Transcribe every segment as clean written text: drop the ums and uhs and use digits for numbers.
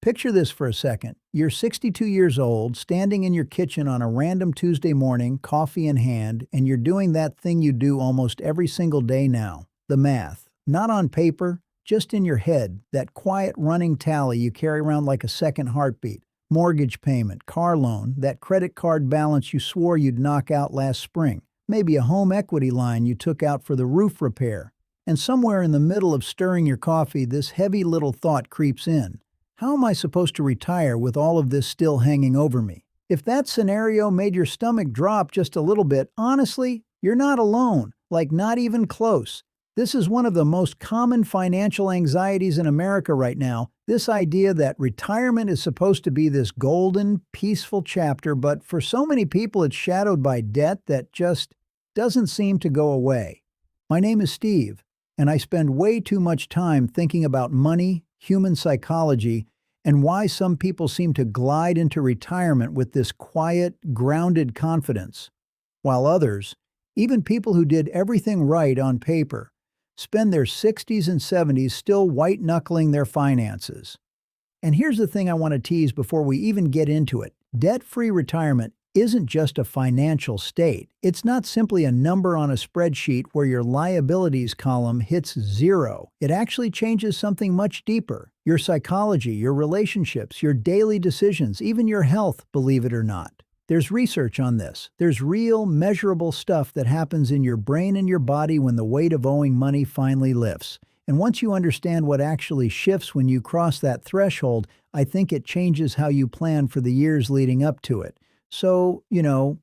Picture this for a second. You're 62 years old, standing in your kitchen on a random Tuesday morning, coffee in hand, and you're doing that thing you do almost every single day now, the math. Not on paper, just in your head, that quiet running tally you carry around like a second heartbeat. Mortgage payment, car loan, that credit card balance you swore you'd knock out last spring, maybe a home equity line you took out for the roof repair. And somewhere in the middle of stirring your coffee, this heavy little thought creeps in. How am I supposed to retire with all of this still hanging over me? If that scenario made your stomach drop just a little bit, honestly, you're not alone, like not even close. This is one of the most common financial anxieties in America right now, this idea that retirement is supposed to be this golden, peaceful chapter, but for so many people it's shadowed by debt that just doesn't seem to go away. My name is Steve, and I spend way too much time thinking about money, human psychology, and why some people seem to glide into retirement with this quiet, grounded confidence, while others, even people who did everything right on paper, spend their 60s and 70s still white-knuckling their finances. And here's the thing I want to tease before we even get into it. Debt-free retirement isn't just a financial state. It's not simply a number on a spreadsheet where your liabilities column hits zero. It actually changes something much deeper. Your psychology, your relationships, your daily decisions, even your health, believe it or not. There's research on this. There's real, measurable stuff that happens in your brain and your body when the weight of owing money finally lifts. And once you understand what actually shifts when you cross that threshold, I think it changes how you plan for the years leading up to it. So,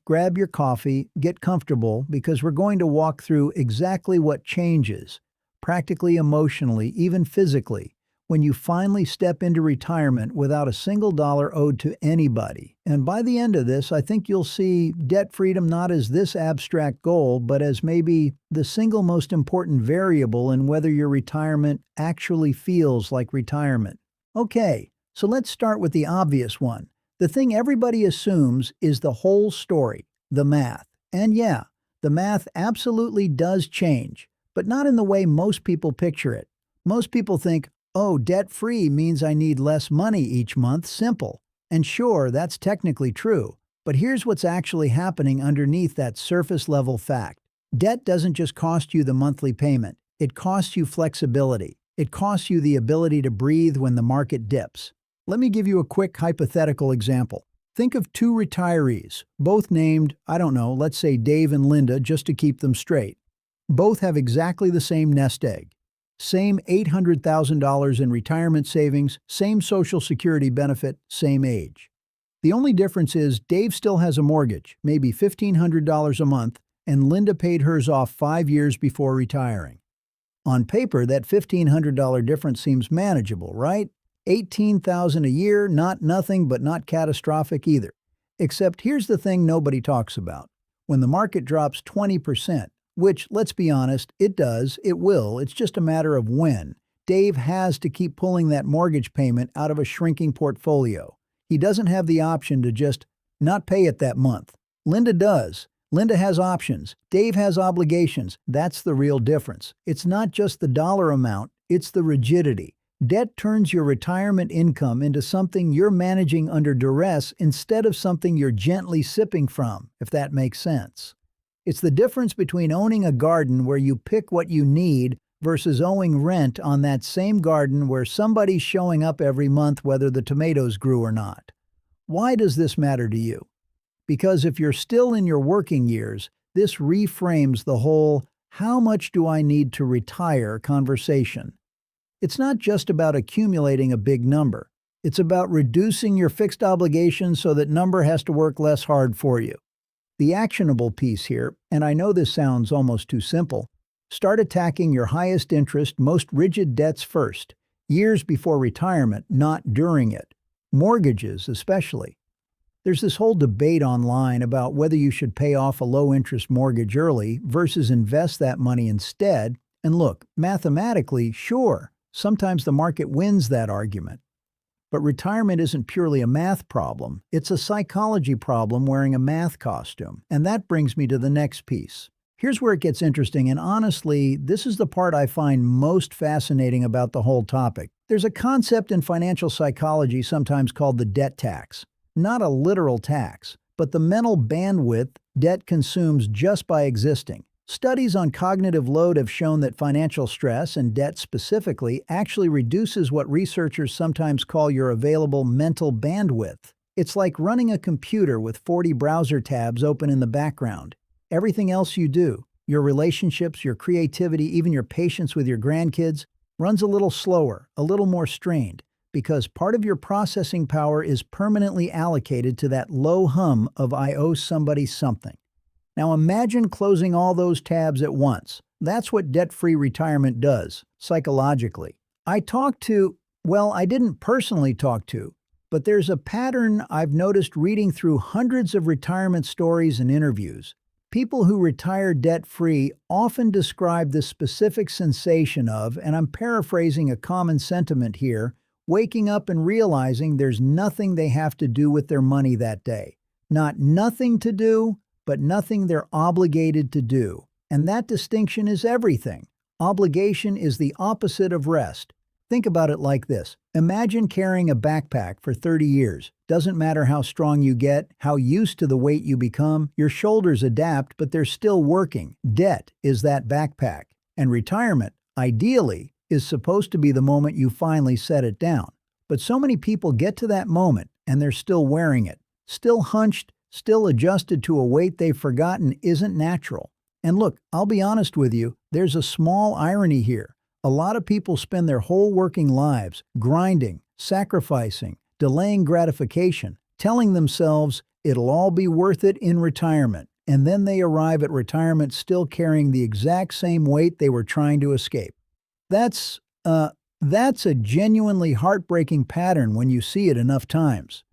grab your coffee, get comfortable, because we're going to walk through exactly what changes, practically, emotionally, even physically, when you finally step into retirement without a single dollar owed to anybody. And by the end of this, I think you'll see debt freedom not as this abstract goal, but as maybe the single most important variable in whether your retirement actually feels like retirement. Okay, so let's start with the obvious one. The thing everybody assumes is the whole story, the math. And yeah, the math absolutely does change, but not in the way most people picture it. Most people think, oh, debt-free means I need less money each month, simple. And sure, that's technically true, but here's what's actually happening underneath that surface-level fact. Debt doesn't just cost you the monthly payment, it costs you flexibility. It costs you the ability to breathe when the market dips. Let me give you a quick hypothetical example. Think of two retirees, both named, let's say Dave and Linda, just to keep them straight. Both have exactly the same nest egg. Same $800,000 in retirement savings, same Social Security benefit, same age. The only difference is Dave still has a mortgage, maybe $1,500 a month, and Linda paid hers off 5 years before retiring. On paper, that $1,500 difference seems manageable, right? $18,000 a year, not nothing, but not catastrophic either. Except here's the thing nobody talks about. When the market drops 20%, which, let's be honest, it does, it will, it's just a matter of when, Dave has to keep pulling that mortgage payment out of a shrinking portfolio. He doesn't have the option to just not pay it that month. Linda does. Linda has options. Dave has obligations. That's the real difference. It's not just the dollar amount, it's the rigidity. Debt turns your retirement income into something you're managing under duress instead of something you're gently sipping from, if that makes sense. It's the difference between owning a garden where you pick what you need versus owing rent on that same garden where somebody's showing up every month whether the tomatoes grew or not. Why does this matter to you? Because if you're still in your working years, this reframes the whole "how much do I need to retire" conversation. It's not just about accumulating a big number. It's about reducing your fixed obligations so that number has to work less hard for you. The actionable piece here, and I know this sounds almost too simple, start attacking your highest interest, most rigid debts first, years before retirement, not during it. Mortgages especially. There's this whole debate online about whether you should pay off a low-interest mortgage early versus invest that money instead, and look, mathematically, sure, sometimes the market wins that argument. But retirement isn't purely a math problem, it's a psychology problem wearing a math costume. And that brings me to the next piece. Here's where it gets interesting, and honestly, this is the part I find most fascinating about the whole topic. There's a concept in financial psychology sometimes called the debt tax. Not a literal tax, but the mental bandwidth debt consumes just by existing. Studies on cognitive load have shown that financial stress, and debt specifically, actually reduces what researchers sometimes call your available mental bandwidth. It's like running a computer with 40 browser tabs open in the background. Everything else you do, your relationships, your creativity, even your patience with your grandkids, runs a little slower, a little more strained, because part of your processing power is permanently allocated to that low hum of "I owe somebody something." Now imagine closing all those tabs at once. That's what debt-free retirement does, psychologically. I didn't personally talk to, but there's a pattern I've noticed reading through hundreds of retirement stories and interviews. People who retire debt-free often describe the specific sensation of, and I'm paraphrasing a common sentiment here, waking up and realizing there's nothing they have to do with their money that day. Not nothing to do, but nothing they're obligated to do. And that distinction is everything. Obligation is the opposite of rest. Think about it like this. Imagine carrying a backpack for 30 years. Doesn't matter how strong you get, how used to the weight you become, your shoulders adapt, but they're still working. Debt is that backpack. And retirement, ideally, is supposed to be the moment you finally set it down. But so many people get to that moment, and they're still wearing it. Still hunched, still adjusted to a weight they've forgotten isn't natural. And look, I'll be honest with you, there's a small irony here. A lot of people spend their whole working lives grinding, sacrificing, delaying gratification, telling themselves it'll all be worth it in retirement, and then they arrive at retirement still carrying the exact same weight they were trying to escape. That's a genuinely heartbreaking pattern when you see it enough times.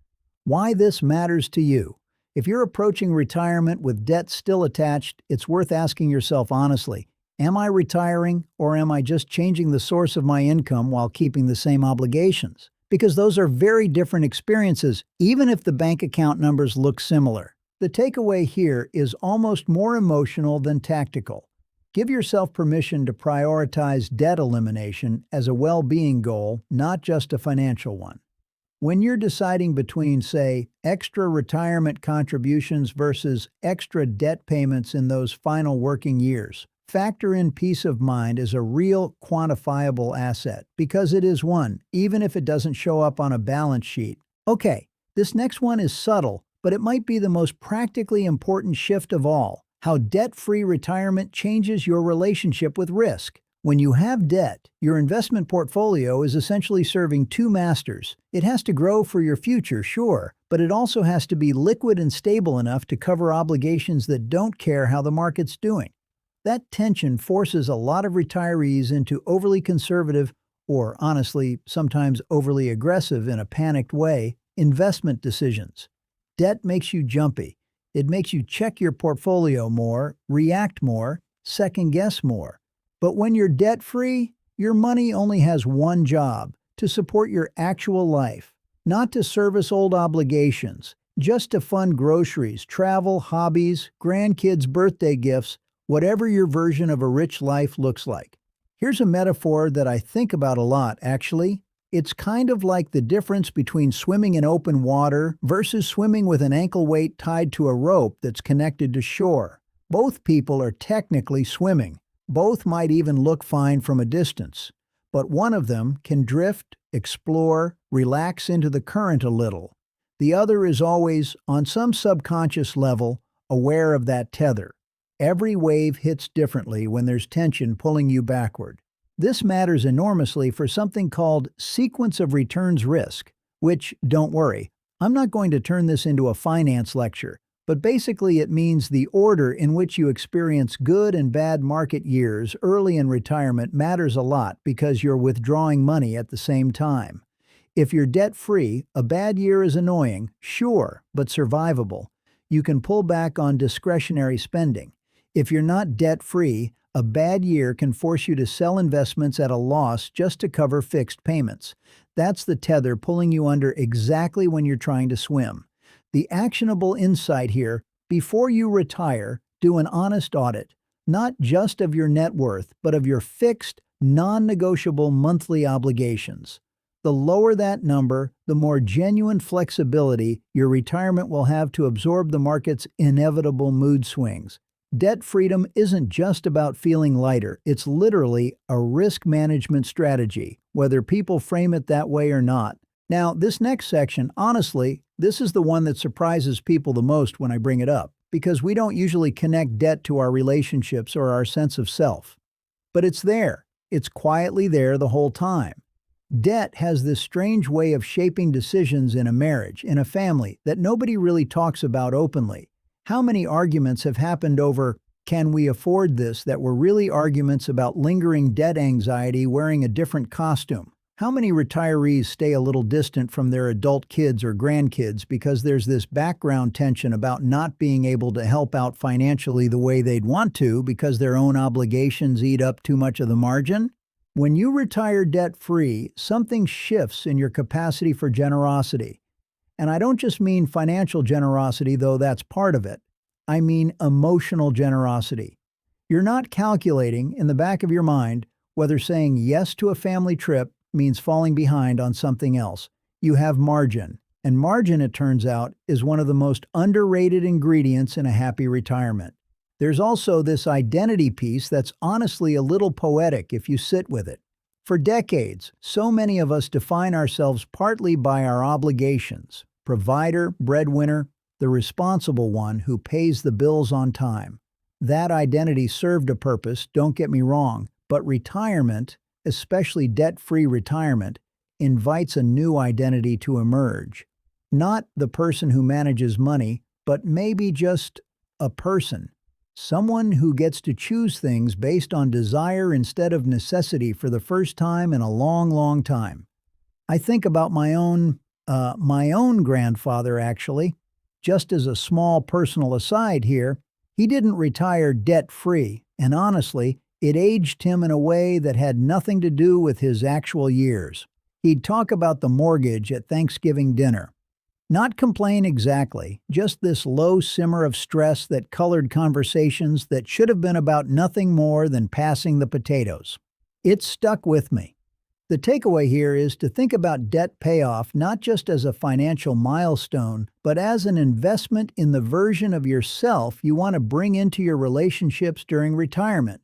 Why this matters to you. If you're approaching retirement with debt still attached, it's worth asking yourself honestly, am I retiring, or am I just changing the source of my income while keeping the same obligations? Because those are very different experiences, even if the bank account numbers look similar. The takeaway here is almost more emotional than tactical. Give yourself permission to prioritize debt elimination as a well-being goal, not just a financial one. When you're deciding between, say, extra retirement contributions versus extra debt payments in those final working years, factor in peace of mind as a real quantifiable asset, because it is one, even if it doesn't show up on a balance sheet. Okay, this next one is subtle, but it might be the most practically important shift of all: how debt-free retirement changes your relationship with risk. When you have debt, your investment portfolio is essentially serving two masters. It has to grow for your future, sure, but it also has to be liquid and stable enough to cover obligations that don't care how the market's doing. That tension forces a lot of retirees into overly conservative, or honestly, sometimes overly aggressive in a panicked way, investment decisions. Debt makes you jumpy. It makes you check your portfolio more, react more, second-guess more. But when you're debt-free, your money only has one job: to support your actual life, not to service old obligations, just to fund groceries, travel, hobbies, grandkids' birthday gifts, whatever your version of a rich life looks like. Here's a metaphor that I think about a lot, actually. It's kind of like the difference between swimming in open water versus swimming with an ankle weight tied to a rope that's connected to shore. Both people are technically swimming. Both might even look fine from a distance, but one of them can drift, explore, relax into the current a little. The other is always, on some subconscious level, aware of that tether. Every wave hits differently when there's tension pulling you backward. This matters enormously for something called sequence of returns risk, which, don't worry, I'm not going to turn this into a finance lecture. But basically it means the order in which you experience good and bad market years early in retirement matters a lot because you're withdrawing money at the same time. If you're debt-free, a bad year is annoying, sure, but survivable. You can pull back on discretionary spending. If you're not debt-free, a bad year can force you to sell investments at a loss just to cover fixed payments. That's the tether pulling you under exactly when you're trying to swim. The actionable insight here: before you retire, do an honest audit. not just of your net worth, but of your fixed, non-negotiable monthly obligations. The lower that number, the more genuine flexibility your retirement will have to absorb the market's inevitable mood swings. Debt freedom isn't just about feeling lighter, it's literally a risk management strategy, whether people frame it that way or not. Now, this next section, honestly, this is the one that surprises people the most when I bring it up, because we don't usually connect debt to our relationships or our sense of self. But it's there. It's quietly there the whole time. Debt has this strange way of shaping decisions in a marriage, in a family, that nobody really talks about openly. How many arguments have happened over, can we afford this, that were really arguments about lingering debt anxiety wearing a different costume? How many retirees stay a little distant from their adult kids or grandkids because there's this background tension about not being able to help out financially the way they'd want to because their own obligations eat up too much of the margin? When you retire debt-free, something shifts in your capacity for generosity. And I don't just mean financial generosity, though that's part of it. I mean emotional generosity. You're not calculating in the back of your mind whether saying yes to a family trip means falling behind on something else. You have margin. And margin, it turns out, is one of the most underrated ingredients in a happy retirement. There's also this identity piece that's honestly a little poetic if you sit with it. For decades, so many of us define ourselves partly by our obligations: provider, breadwinner, the responsible one who pays the bills on time. That identity served a purpose, don't get me wrong, but retirement, especially debt-free retirement, invites a new identity to emerge. Not the person who manages money, but maybe just a person. Someone who gets to choose things based on desire instead of necessity for the first time in a long, long time. I think about my own grandfather, actually. Just as a small personal aside here, he didn't retire debt-free, and honestly, it aged him in a way that had nothing to do with his actual years. He'd talk about the mortgage at Thanksgiving dinner. Not complain exactly, just this low simmer of stress that colored conversations that should have been about nothing more than passing the potatoes. It stuck with me. The takeaway here is to think about debt payoff not just as a financial milestone, but as an investment in the version of yourself you want to bring into your relationships during retirement.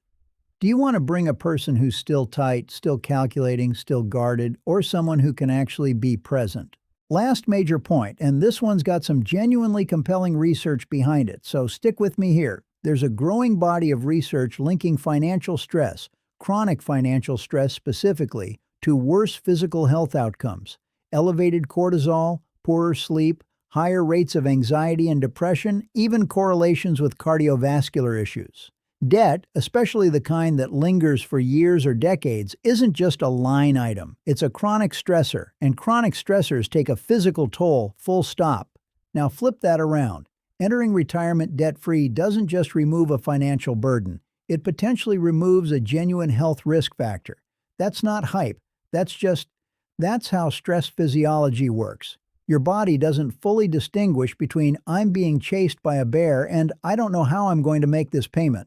Do you want to bring a person who's still tight, still calculating, still guarded, or someone who can actually be present? Last major point, and this one's got some genuinely compelling research behind it, so stick with me here. There's a growing body of research linking financial stress, chronic financial stress specifically, to worse physical health outcomes: elevated cortisol, poorer sleep, higher rates of anxiety and depression, even correlations with cardiovascular issues. Debt, especially the kind that lingers for years or decades, isn't just a line item. It's a chronic stressor, and chronic stressors take a physical toll, full stop. Now flip that around. Entering retirement debt-free doesn't just remove a financial burden. It potentially removes a genuine health risk factor. That's not hype. That's how stress physiology works. Your body doesn't fully distinguish between I'm being chased by a bear and I don't know how I'm going to make this payment.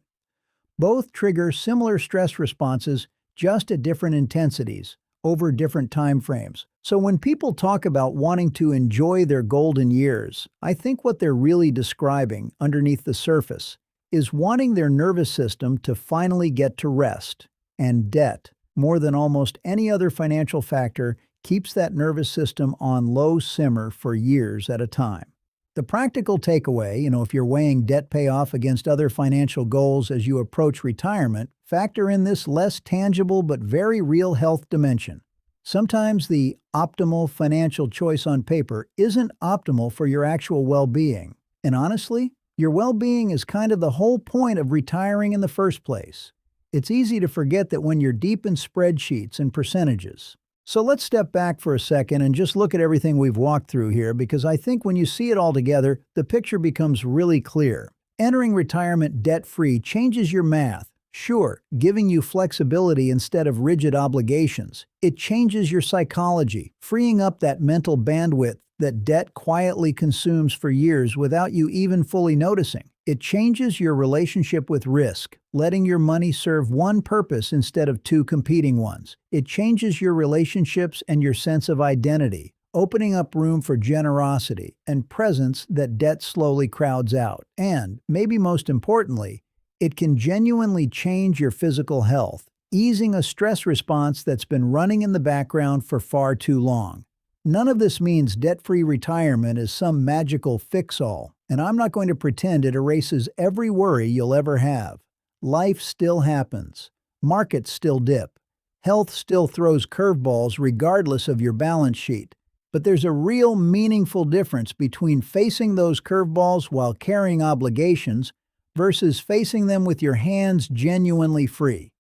Both trigger similar stress responses, just at different intensities, over different time frames. So when people talk about wanting to enjoy their golden years, I think what they're really describing, underneath the surface, is wanting their nervous system to finally get to rest. And debt, more than almost any other financial factor, keeps that nervous system on low simmer for years at a time. The practical takeaway, if you're weighing debt payoff against other financial goals as you approach retirement, factor in this less tangible but very real health dimension. Sometimes the optimal financial choice on paper isn't optimal for your actual well-being. And honestly, your well-being is kind of the whole point of retiring in the first place. It's easy to forget that when you're deep in spreadsheets and percentages. So let's step back for a second and just look at everything we've walked through here, because I think when you see it all together, the picture becomes really clear. Entering retirement debt-free changes your math. Sure, giving you flexibility instead of rigid obligations. It changes your psychology, freeing up that mental bandwidth that debt quietly consumes for years without you even fully noticing. It changes your relationship with risk, letting your money serve one purpose instead of two competing ones. It changes your relationships and your sense of identity, opening up room for generosity and presence that debt slowly crowds out. And, maybe most importantly, it can genuinely change your physical health, easing a stress response that's been running in the background for far too long. None of this means debt-free retirement is some magical fix-all, and I'm not going to pretend it erases every worry you'll ever have. Life still happens. Markets still dip. Health still throws curveballs regardless of your balance sheet. But there's a real meaningful difference between facing those curveballs while carrying obligations versus facing them with your hands genuinely free.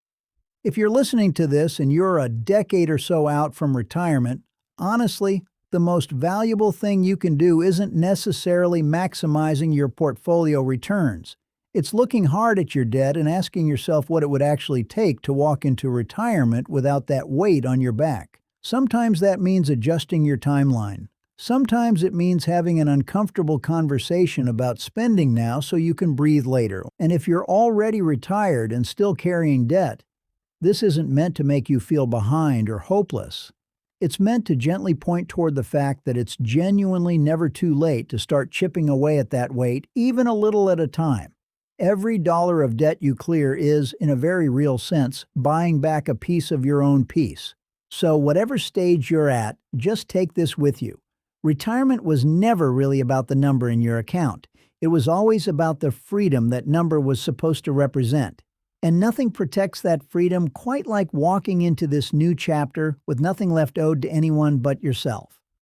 If you're listening to this and you're a decade or so out from retirement, honestly, the most valuable thing you can do isn't necessarily maximizing your portfolio returns. It's looking hard at your debt and asking yourself what it would actually take to walk into retirement without that weight on your back. Sometimes that means adjusting your timeline. Sometimes it means having an uncomfortable conversation about spending now so you can breathe later. And if you're already retired and still carrying debt, this isn't meant to make you feel behind or hopeless. It's meant to gently point toward the fact that it's genuinely never too late to start chipping away at that weight, even a little at a time. Every dollar of debt you clear is, in a very real sense, buying back a piece of your own peace. So whatever stage you're at, just take this with you. Retirement was never really about the number in your account. It was always about the freedom that number was supposed to represent. And nothing protects that freedom quite like walking into this new chapter with nothing left owed to anyone but yourself.